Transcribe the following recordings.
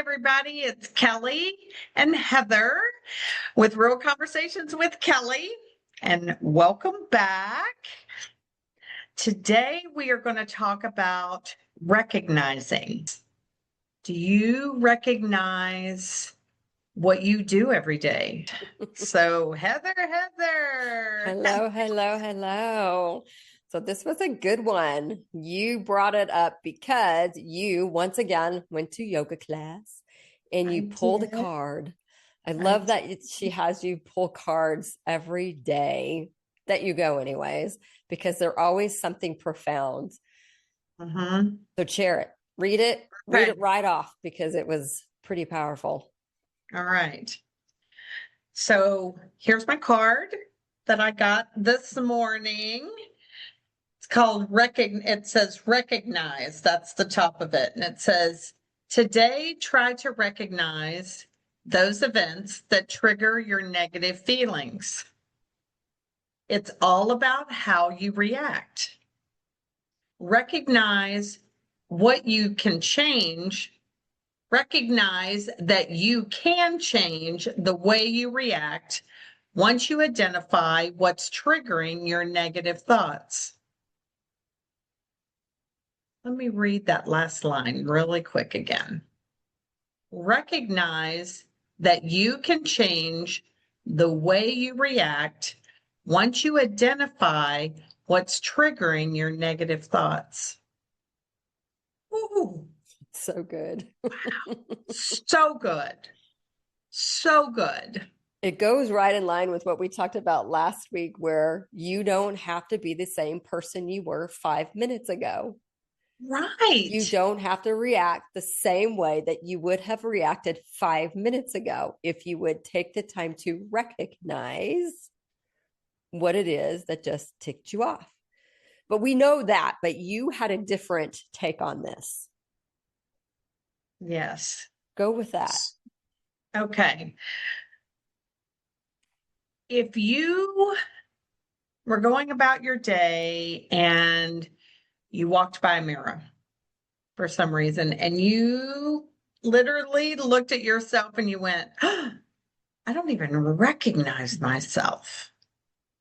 everybody. It's Kelly and Heather with Real Conversations with Kelly, and welcome back. Today, we are going to talk about recognizing. Do you recognize what you do every day? So, Heather. Hello. So this was a good one. You brought it up because you once again went to yoga class and you pulled a card. I love that she has you pull cards every day that you go anyways, because they're always something profound. So share it, read it right off, because it was pretty powerful. All right. So here's my card that I got this morning. It's called it says recognize. That's the top of it. And it says, today, try to recognize those events that trigger your negative feelings. It's all about how you react. Recognize what you can change. Recognize that you can change the way you react once you identify what's triggering your negative thoughts. Let me read that last line really quick again. Recognize that you can change the way you react once you identify what's triggering your negative thoughts. Ooh. So good. Wow. So good. So good. It goes right in line with what we talked about last week, where you don't have to be the same person you were 5 minutes ago. Right. You don't have to react the same way that you would have reacted 5 minutes ago if you would take the time to recognize what it is that just ticked you off. But we know that, but you had a different take on this. Yes. Go with that. Okay. If you were going about your day and you walked by a mirror for some reason and you literally looked at yourself and you went, oh, I don't even recognize myself.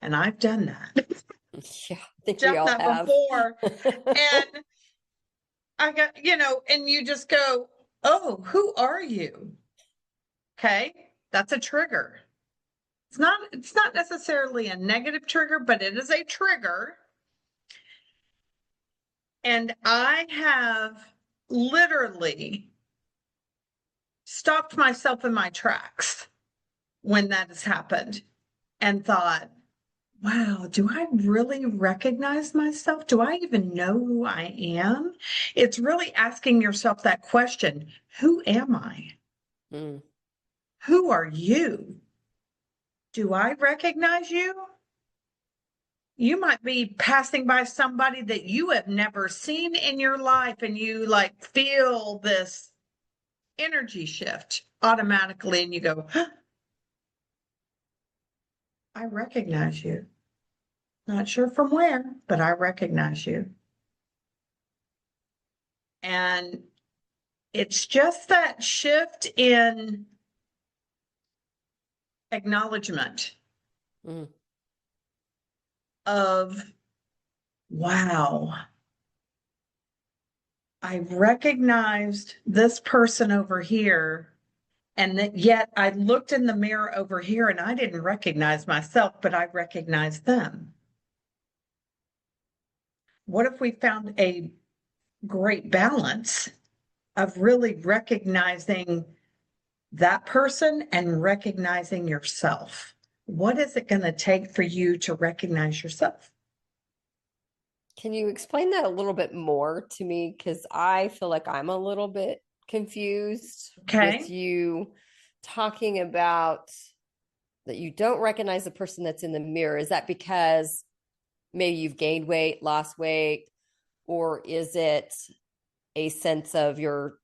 And I've done that. Yeah, I think we all have before. And I got, and you just go, oh, who are you? Okay. That's a trigger. It's not necessarily a negative trigger, but it is a trigger. And I have literally stopped myself in my tracks when that has happened and thought, wow, do I really recognize myself? Do I even know who I am? It's really asking yourself that question. Who am I? Who are you? Do I recognize you? You might be passing by somebody that you have never seen in your life, and you feel this energy shift automatically, and you go, huh, I recognize you. Not sure from where, but I recognize you. And it's just that shift in acknowledgement of, wow, I recognized this person over here, and that yet I looked in the mirror over here and I didn't recognize myself, but I recognized them. What if we found a great balance of really recognizing that person and recognizing yourself? What is it going to take for you to recognize yourself? Can you explain that a little bit more to me? Because I feel like I'm a little bit confused with you talking about that you don't recognize the person that's in the mirror. Is that because maybe you've gained weight, lost weight, or is it a sense of you're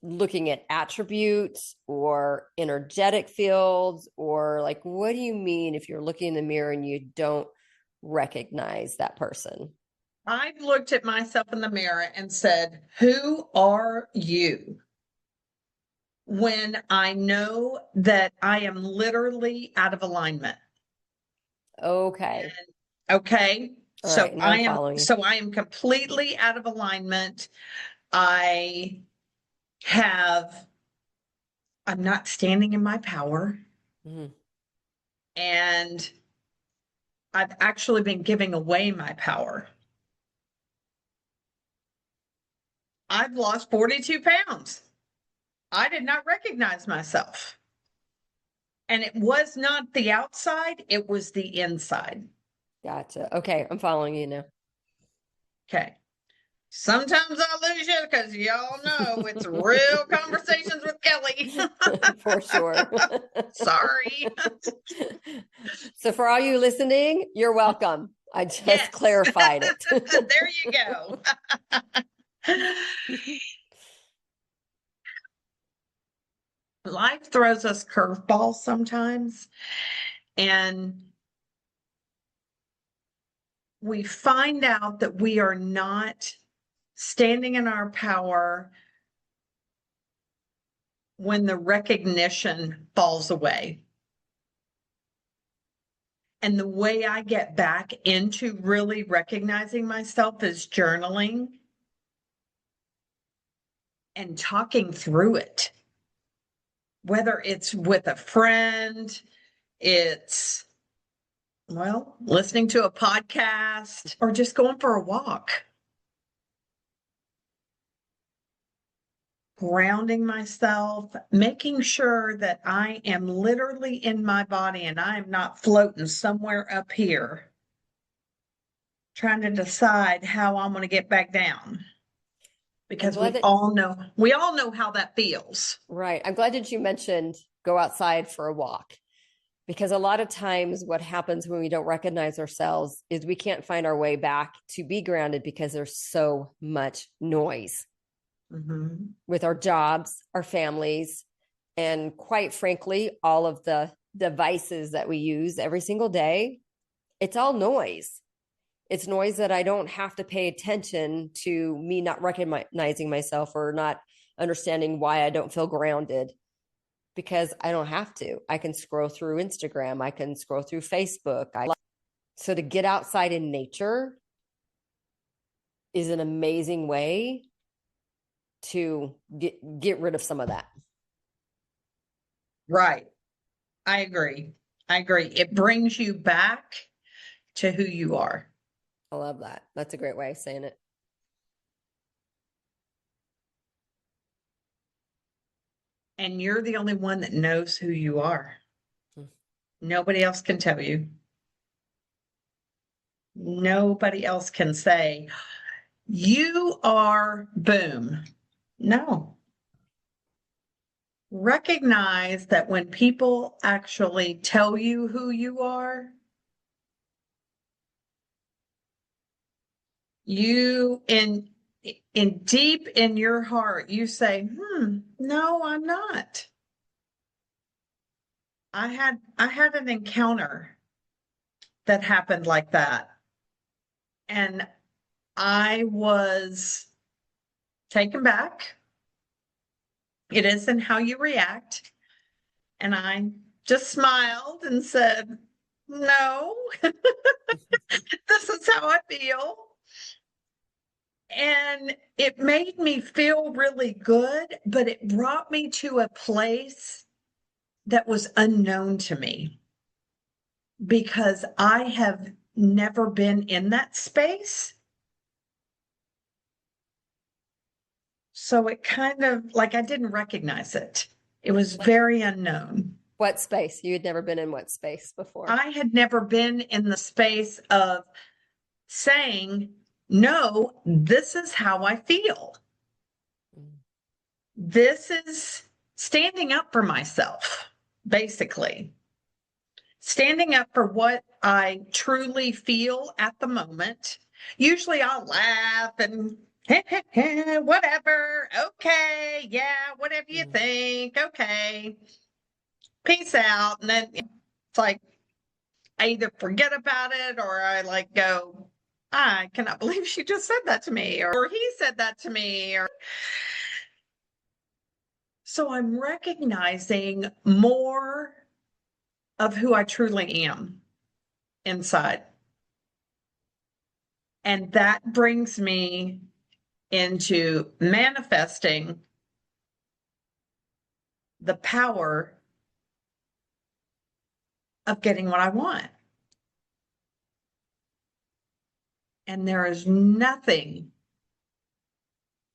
looking at attributes or energetic fields, or what do you mean if you're looking in the mirror and you don't recognize that person? I've looked at myself in the mirror and said, who are you? when I know that I am literally out of alignment. Okay. Okay. All right. Now I'm following you. I am completely out of alignment. I'm not standing in my power. Mhm. And I've actually been giving away my power. I've lost 42 pounds. I did not recognize myself. And it was not the outside, it was the inside. Gotcha. Okay. I'm following you now. Okay. Sometimes I lose you because y'all know it's real conversations with Kelly. For sure. Sorry. So for all you listening, you're welcome. I just clarified it. There you go. Life throws us curveballs sometimes, and we find out that we are not standing in our power when the recognition falls away. And the way I get back into really recognizing myself is journaling and talking through it. Whether it's with a friend, it's, well, listening to a podcast, or just going for a walk. Grounding myself, making sure that I am literally in my body and I am not floating somewhere up here, trying to decide how I'm going to get back down. Because we all know how that feels. Right. I'm glad that you mentioned go outside for a walk, because a lot of times what happens when we don't recognize ourselves is we can't find our way back to be grounded because there's so much noise with our jobs, our families, and quite frankly, all of the devices that we use every single day. It's all noise. It's noise that I don't have to pay attention to me not recognizing myself or not understanding why I don't feel grounded, because I don't have to. I can scroll through Instagram. I can scroll through Facebook. So to get outside in nature is an amazing way to get rid of some of that. Right. I agree. It brings you back to who you are. I love that. That's a great way of saying it. And you're the only one that knows who you are. Nobody else can tell you. Nobody else can say, you are boom. No. Recognize that when people actually tell you who you are, you in deep in your heart, you say, no, I'm not. I had an encounter that happened like that. And I was taken back. It isn't how you react. And I just smiled and said, no, this is how I feel. And it made me feel really good, but it brought me to a place that was unknown to me because I have never been in that space. So it kind of like I didn't recognize it. It was very unknown. What space? You had never been in what space before? I had never been in the space of saying, no, this is how I feel. This is standing up for myself, basically. Standing up for what I truly feel at the moment. Usually I'll laugh and whatever. Okay. Yeah. Whatever you think. Okay. Peace out. And then it's like, I either forget about it or I like go, I cannot believe she just said that to me, or he said that to me. So I'm recognizing more of who I truly am inside. And that brings me into manifesting the power of getting what I want. And there is nothing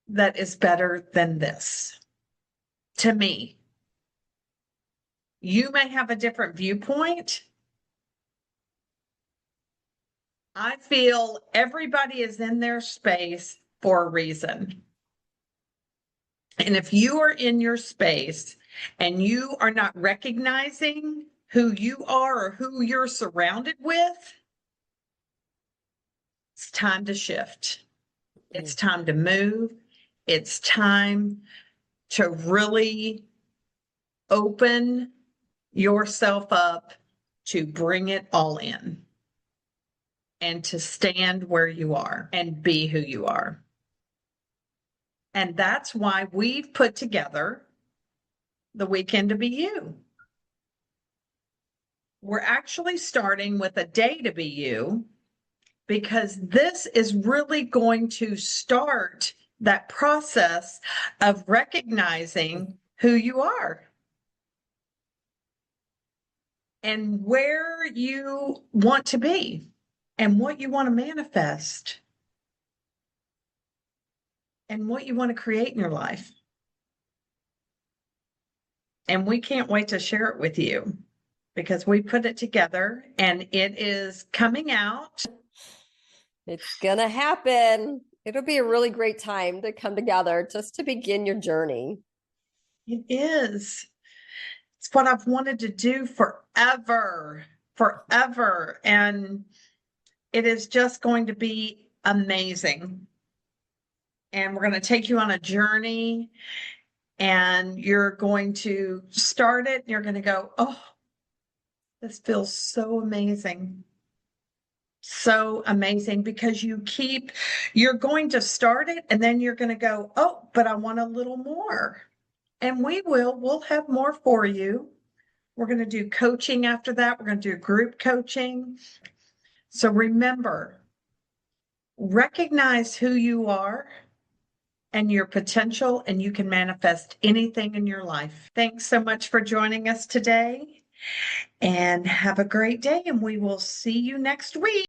that is better than this to me. You may have a different viewpoint. I feel everybody is in their space for a reason. And if you are in your space and you are not recognizing who you are or who you're surrounded with, it's time to shift. It's time to move. It's time to really open yourself up to bring it all in and to stand where you are and be who you are. And that's why we've put together the Weekend to Be You. We're actually starting with a day to be you, because this is really going to start that process of recognizing who you are and where you want to be and what you want to manifest and what you want to create in your life. And we can't wait to share it with you because we put it together and it is coming out. It's going to happen. It'll be a really great time to come together just to begin your journey. It is. It's what I've wanted to do forever. And it is just going to be amazing. And we're going to take you on a journey, and you're going to start it and you're going to go, oh, this feels so amazing. So amazing, because you're going to start it and then you're going to go, oh, but I want a little more. And we'll have more for you. We're going to do coaching after that. We're going to do group coaching. So remember, recognize who you are and your potential, and you can manifest anything in your life. Thanks so much for joining us today, and have a great day, and we will see you next week.